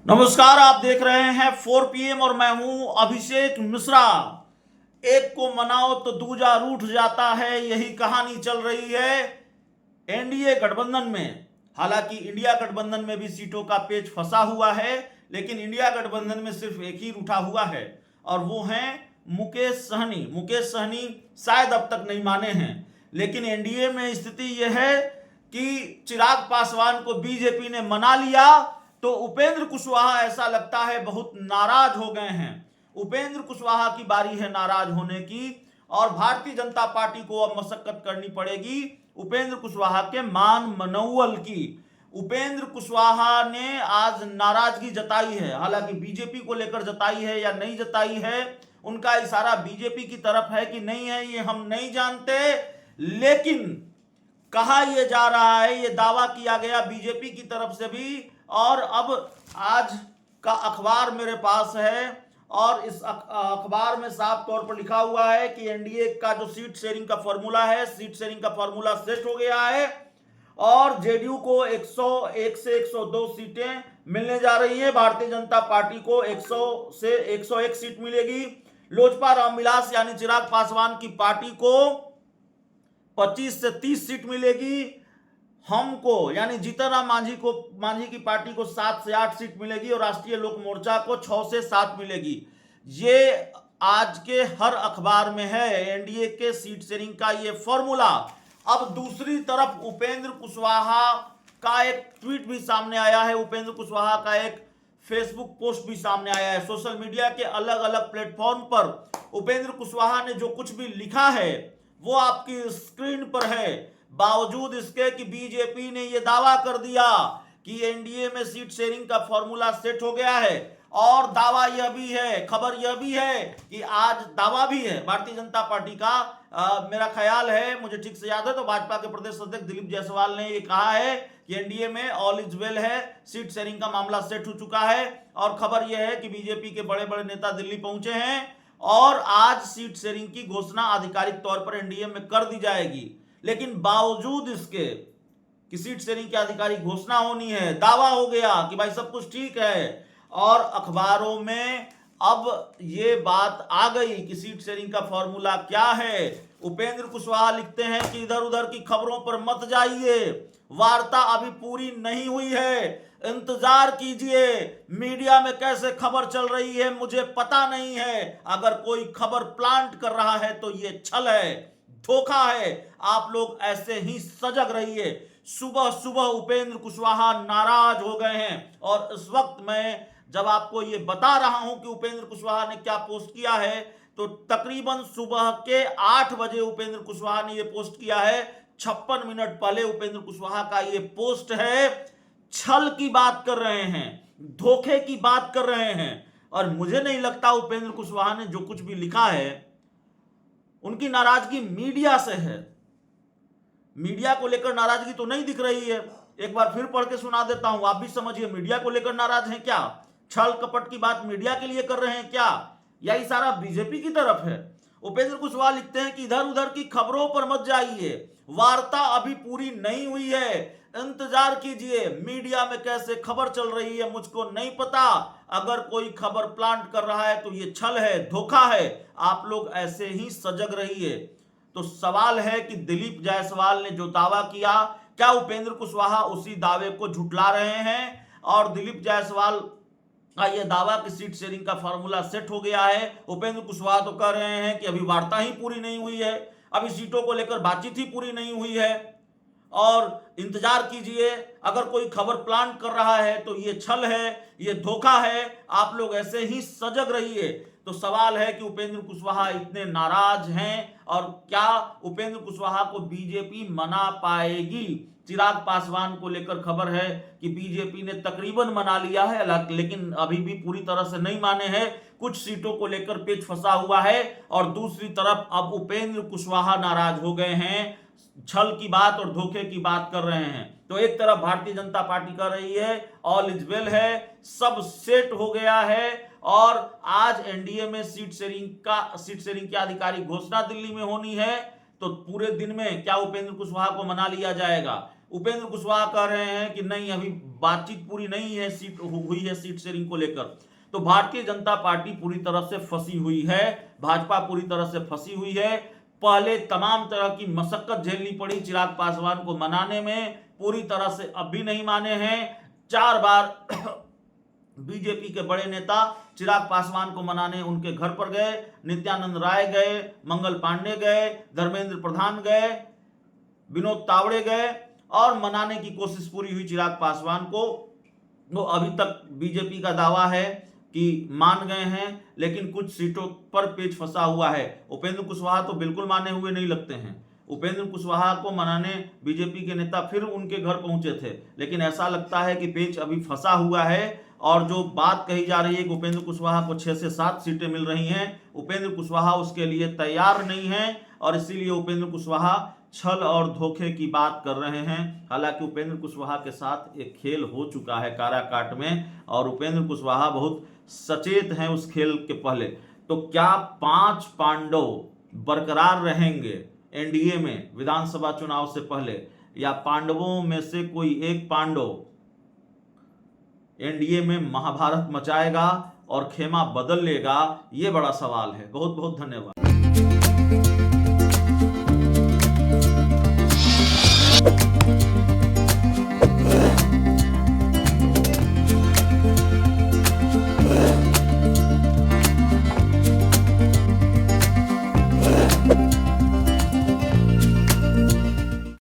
नमस्कार, आप देख रहे हैं 4 PM और मैं हूं अभिषेक मिश्रा। एक को मनाओ तो दूजा रूठ जाता है, यही कहानी चल रही है एनडीए गठबंधन में। हालांकि इंडिया गठबंधन में भी सीटों का पेच फंसा हुआ है, लेकिन इंडिया गठबंधन में सिर्फ एक ही रूठा हुआ है और वो हैं मुकेश सहनी। मुकेश सहनी शायद अब तक नहीं माने हैं, लेकिन एनडीए में स्थिति यह है कि चिराग पासवान को बीजेपी ने मना लिया तो उपेंद्र कुशवाहा ऐसा लगता है बहुत नाराज हो गए हैं। उपेंद्र कुशवाहा की बारी है नाराज होने की और भारतीय जनता पार्टी को अब मशक्कत करनी पड़ेगी उपेंद्र कुशवाहा के मान मनौवल की। उपेंद्र कुशवाहा ने आज नाराजगी जताई है, हालांकि बीजेपी को लेकर जताई है या नहीं जताई है, उनका इशारा बीजेपी की तरफ है कि नहीं है ये हम नहीं जानते, लेकिन कहा यह जा रहा है, ये दावा किया गया बीजेपी की तरफ से भी। और अब आज का अखबार मेरे पास है और इस अखबार में साफ तौर पर लिखा हुआ है कि एनडीए का जो सीट शेयरिंग का फॉर्मूला है, सीट शेयरिंग का फॉर्मूला सेट हो गया है और जेडीयू को 101 से 102 सीटें मिलने जा रही है। भारतीय जनता पार्टी को 100 से 101 सीट मिलेगी। लोजपा रामविलास यानी चिराग पासवान की पार्टी को 25 से 30 सीट मिलेगी। हमको यानी जीतनराम मांझी की पार्टी को 7 से 8 सीट मिलेगी और राष्ट्रीय लोक मोर्चा को 6 से 7 मिलेगी। ये आज के हर अखबार में है एनडीए के सीट शेयरिंग का ये फॉर्मूला। अब दूसरी तरफ उपेंद्र कुशवाहा का एक ट्वीट भी सामने आया है, उपेंद्र कुशवाहा का एक फेसबुक पोस्ट भी सामने आया है। सोशल मीडिया के अलग अलग प्लेटफॉर्म पर उपेंद्र कुशवाहा ने जो कुछ भी लिखा है वो आपकी स्क्रीन पर है। बावजूद इसके कि बीजेपी ने यह दावा कर दिया कि एनडीए में सीट शेयरिंग का फॉर्मूला सेट हो गया है, और दावा यह भी है, खबर यह भी है कि आज दावा भी है भारतीय जनता पार्टी का, मेरा ख्याल है, मुझे ठीक से याद है तो भाजपा के प्रदेश अध्यक्ष दिलीप जायसवाल ने यह कहा है कि एनडीए में ऑल इज वेल है, सीट शेयरिंग का मामला सेट हो चुका है। और खबर यह है कि बीजेपी के बड़े बड़े नेता दिल्ली पहुंचे हैं और आज सीट शेयरिंग की घोषणा आधिकारिक तौर पर एनडीए में कर दी जाएगी। लेकिन बावजूद इसके कि सीट शेयरिंग की आधिकारिक घोषणा होनी है, दावा हो गया कि भाई सब कुछ ठीक है और अखबारों में अब ये बात आ गई कि सीट शेयरिंग का फॉर्मूला क्या है। उपेंद्र कुशवाहा लिखते हैं कि इधर उधर की खबरों पर मत जाइए, वार्ता अभी पूरी नहीं हुई है, इंतजार कीजिए, मीडिया में कैसे खबर चल रही है मुझे पता नहीं है, अगर कोई खबर प्लांट कर रहा है तो ये छल है, धोखा है, आप लोग ऐसे ही सजग रहिए। सुबह सुबह उपेंद्र कुशवाहा नाराज हो गए हैं और इस वक्त मैं जब आपको ये बता रहा हूं कि उपेंद्र कुशवाहा ने क्या पोस्ट किया है, तो तकरीबन सुबह के 8 बजे उपेंद्र कुशवाहा ने ये पोस्ट किया है। 56 मिनट पहले उपेंद्र कुशवाहा का ये पोस्ट है। छल की बात कर रहे हैं, धोखे की बात कर रहे हैं, और मुझे नहीं लगता उपेंद्र कुशवाहा ने जो कुछ भी लिखा है उनकी नाराजगी मीडिया से है। मीडिया को लेकर नाराजगी तो नहीं दिख रही है। एक बार फिर पढ़ के सुना देता हूं, आप भी समझिए। मीडिया को लेकर नाराज हैं क्या? छल कपट की बात मीडिया के लिए कर रहे हैं क्या, या इशारा बीजेपी की तरफ है? उपेंद्र कुशवाहा लिखते हैं कि इधर उधर की खबरों पर मत जाइए, वार्ता अभी पूरी नहीं हुई है, इंतजार कीजिए, मीडिया में कैसे खबर चल रही है मुझको नहीं पता, अगर कोई खबर प्लांट कर रहा है तो ये छल है, धोखा है, आप लोग ऐसे ही सजग रहिए। तो सवाल है कि दिलीप जायसवाल ने जो दावा किया, क्या उपेंद्र कुशवाहा उसी दावे को झुठला रहे हैं? और दिलीप जायसवाल का यह दावा कि सीट शेयरिंग का फॉर्मूला सेट हो गया है, उपेंद्र कुशवाहा तो कह रहे हैं कि अभी वार्ता ही पूरी नहीं हुई है, अभी सीटों को लेकर बातचीत ही पूरी नहीं हुई है और इंतजार कीजिए, अगर कोई खबर प्लांट कर रहा है तो ये छल है, ये धोखा है, आप लोग ऐसे ही सजग रहिए। तो सवाल है कि उपेंद्र कुशवाहा इतने नाराज हैं और क्या उपेंद्र कुशवाहा को बीजेपी मना पाएगी? चिराग पासवान को लेकर खबर है कि बीजेपी ने तकरीबन मना लिया है, लेकिन अभी भी पूरी तरह से नहीं माने हैं, कुछ सीटों को लेकर पेच फंसा हुआ है। और दूसरी तरफ अब उपेंद्र कुशवाहा नाराज हो गए हैं, छल की बात और धोखे की बात कर रहे हैं। तो एक तरफ भारतीय जनता पार्टी कर रही है ऑल इज वेल है, सब सेट हो गया है, और आज एनडीए में सीट शेयरिंग की आधिकारिक घोषणा दिल्ली में होनी है। तो पूरे दिन में क्या उपेंद्र कुशवाहा को मना लिया जाएगा? उपेंद्र कुशवाहा कह रहे हैं कि नहीं, अभी बातचीत पूरी नहीं है, हुई है सीट शेयरिंग को लेकर। तो भारतीय जनता पार्टी पूरी तरह से फंसी हुई है, भाजपा पूरी तरह से फंसी हुई है। पहले तमाम तरह की मशक्कत झेलनी पड़ी चिराग पासवान को मनाने में, पूरी तरह से अब भी नहीं माने हैं। 4 बार बीजेपी के बड़े नेता चिराग पासवान को मनाने उनके घर पर गए, नित्यानंद राय गए, मंगल पांडे गए, धर्मेंद्र प्रधान गए, विनोद तावड़े गए और मनाने की कोशिश पूरी हुई चिराग पासवान को। वो अभी तक बीजेपी का दावा है कि मान गए हैं, लेकिन कुछ सीटों पर पेच फंसा हुआ है। उपेंद्र कुशवाहा तो बिल्कुल माने हुए नहीं लगते हैं। उपेंद्र कुशवाहा को मनाने बीजेपी के नेता फिर उनके घर पहुंचे थे, लेकिन ऐसा लगता है कि पेच अभी फंसा हुआ है। और जो बात कही जा रही है कि उपेंद्र कुशवाहा को 6 से 7 सीटें मिल रही हैं, उपेंद्र कुशवाहा उसके लिए तैयार नहीं है और इसीलिए उपेंद्र कुशवाहा छल और धोखे की बात कर रहे हैं। हालांकि उपेंद्र कुशवाहा के साथ एक खेल हो चुका है काराकाट में और उपेंद्र कुशवाहा बहुत सचेत हैं उस खेल के पहले। तो क्या 5 पांडव बरकरार रहेंगे एनडीए में विधानसभा चुनाव से पहले, या पांडवों में से कोई एक पांडव एनडीए में महाभारत मचाएगा और खेमा बदल लेगा? ये बड़ा सवाल है। बहुत बहुत धन्यवाद।